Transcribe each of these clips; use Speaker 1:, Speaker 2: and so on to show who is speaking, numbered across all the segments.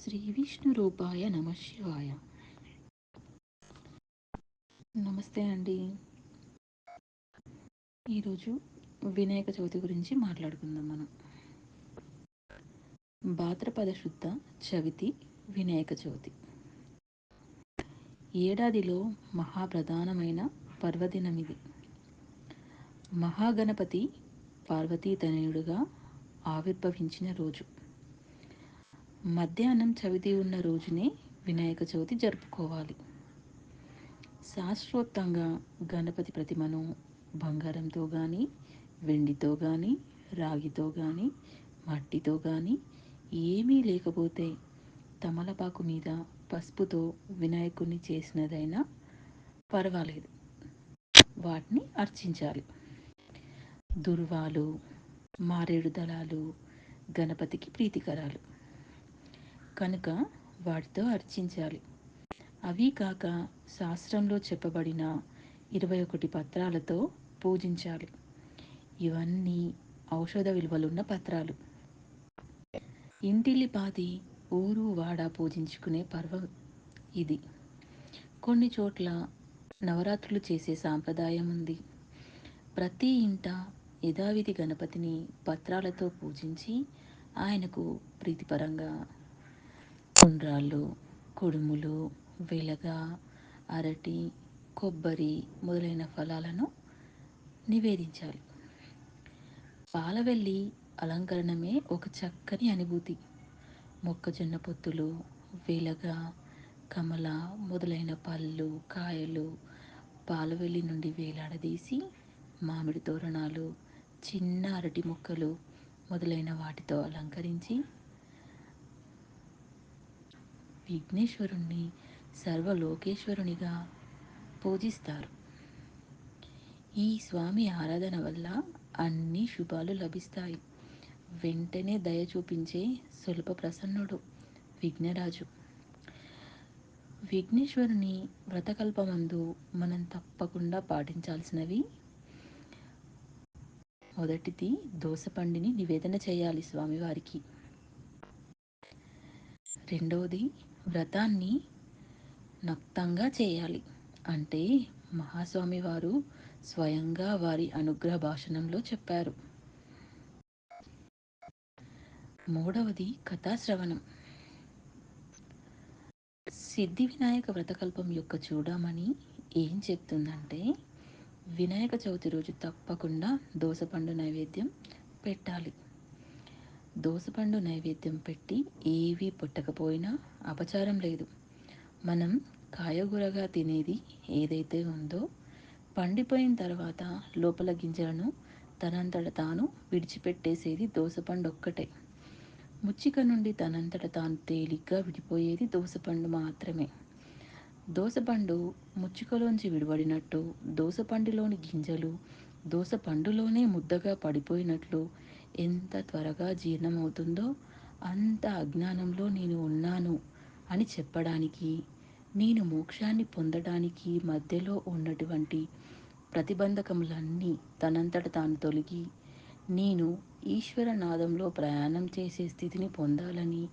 Speaker 1: శ్రీ విష్ణు రూపాయ నమ శివాయ. నమస్తే అండి. ఈరోజు వినాయక చవితి గురించి మాట్లాడుకుందాం మనం. భాద్రపద శుద్ధ చవితి వినాయక చవితి ఏడాదిలో మహాప్రధానమైన పర్వదినం ఇది. మహాగణపతి పార్వతీ తనయుడుగా ఆవిర్భవించిన రోజు. మధ్యాహ్నం చవితి ఉన్న రోజునే వినాయక చవితి జరుపుకోవాలి. శాస్త్రోక్తంగా గణపతి ప్రతిమను బంగారంతో కానీ, వెండితో కానీ, రాగితో కానీ, మట్టితో కానీ ఏమీ లేకపోతే తమలపాకు మీద పసుపుతో వినాయకుడిని చేసినదైనా పర్వాలేదు, వాటిని అర్చించాలి. దుర్వాలు, మారేడు దళాలు గణపతికి ప్రీతికరాలు కనుక వాటితో అర్చించాలి. అవి కాక శాస్త్రంలో చెప్పబడిన 21 పత్రాలతో పూజించాలి. ఇవన్నీ ఔషధ విలువలున్న పత్రాలు. ఇంటిల్లిపాది ఊరు వాడ పూజించుకునే పర్వం ఇది. కొన్ని చోట్ల నవరాత్రులు చేసే సాంప్రదాయం ఉంది. ప్రతి ఇంట యథావిధి గణపతిని పత్రాలతో పూజించి ఆయనకు ప్రీతిపరంగా ఉండ్రాళ్ళు, కుడుములు, వెలగ, అరటి, కొబ్బరి మొదలైన ఫలాలను నివేదించాలి. పాలవెల్లి అలంకరణమే ఒక చక్కని అనుభూతి. మొక్కజొన్న పొత్తులు, వెలగ, కమల మొదలైన పళ్ళు, కాయలు పాలవెల్లి నుండి వేలాడదీసి మామిడి తోరణాలు, చిన్న అరటి ముక్కలు మొదలైన వాటితో అలంకరించి విఘ్నేశ్వరుణ్ణి సర్వలోకేశ్వరునిగా పూజిస్తారు. ఈ స్వామి ఆరాధన వల్ల అన్ని శుభాలు లభిస్తాయి. వెంటనే దయ చూపించే సులభ ప్రసన్నుడు విఘ్నరాజు. విఘ్నేశ్వరుని వ్రతకల్పమందు మనం తప్పకుండా పాటించాల్సినవి: మొదటిది, దోసపండిని నివేదన చేయాలి స్వామివారికి. రెండవది, వ్రతాన్ని నక్తంగా చేయాలి. అంటే మహాస్వామి వారు స్వయంగా వారి అనుగ్రహ భాషణంలో చెప్పారు. మూడవది, కథాశ్రవణం. సిద్ధి వినాయక వ్రతకల్పం యొక్క చూడమని ఏం చెప్తుందంటే, వినాయక చవితి రోజు తప్పకుండా దోసపండు నైవేద్యం పెట్టాలి. దోసపండు నైవేద్యం పెట్టి ఏవీ పుట్టకపోయినా అపచారం లేదు. మనం కాయగూరగా తినేది ఏదైతే ఉందో పండిపోయిన తర్వాత లోపల గింజలను తనంతట తాను విడిచిపెట్టేసేది దోసపండు ఒక్కటే. ముచ్చిక నుండి తనంతట తాను తేలిగ్గా విడిపోయేది దోసపండు మాత్రమే. దోసపండు ముచ్చికలోంచి విడిపడినట్టు, దోసపండులోని గింజలు దోసపండులోనే ముద్దగా పడిపోయినట్లు ఎంత త్వరగా జీర్ణమవుతుందో అంత అజ్ఞానంలో నేను ఉన్నాను అని చెప్పడానికి, నేను మోక్షాన్ని పొందడానికి మధ్యలో ఉన్నటువంటి ప్రతిబంధకములన్నీ తనంతట తాను తొలగి నేను ఈశ్వరనాదంలో ప్రయాణం చేసే స్థితిని పొందాలని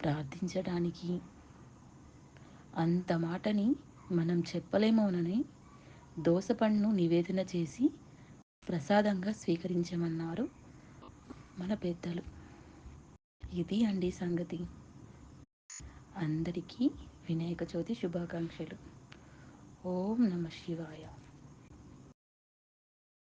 Speaker 1: ప్రార్థించడానికి అంత మాటని మనం చెప్పలేమోనని దోసపండును నివేదన చేసి ప్రసాదంగా స్వీకరించమన్నారు మన పెద్దలు. ఇది అండి సంగతి. అందరికీ వినాయక చవితి శుభాకాంక్షలు. ఓం నమ శివాయ.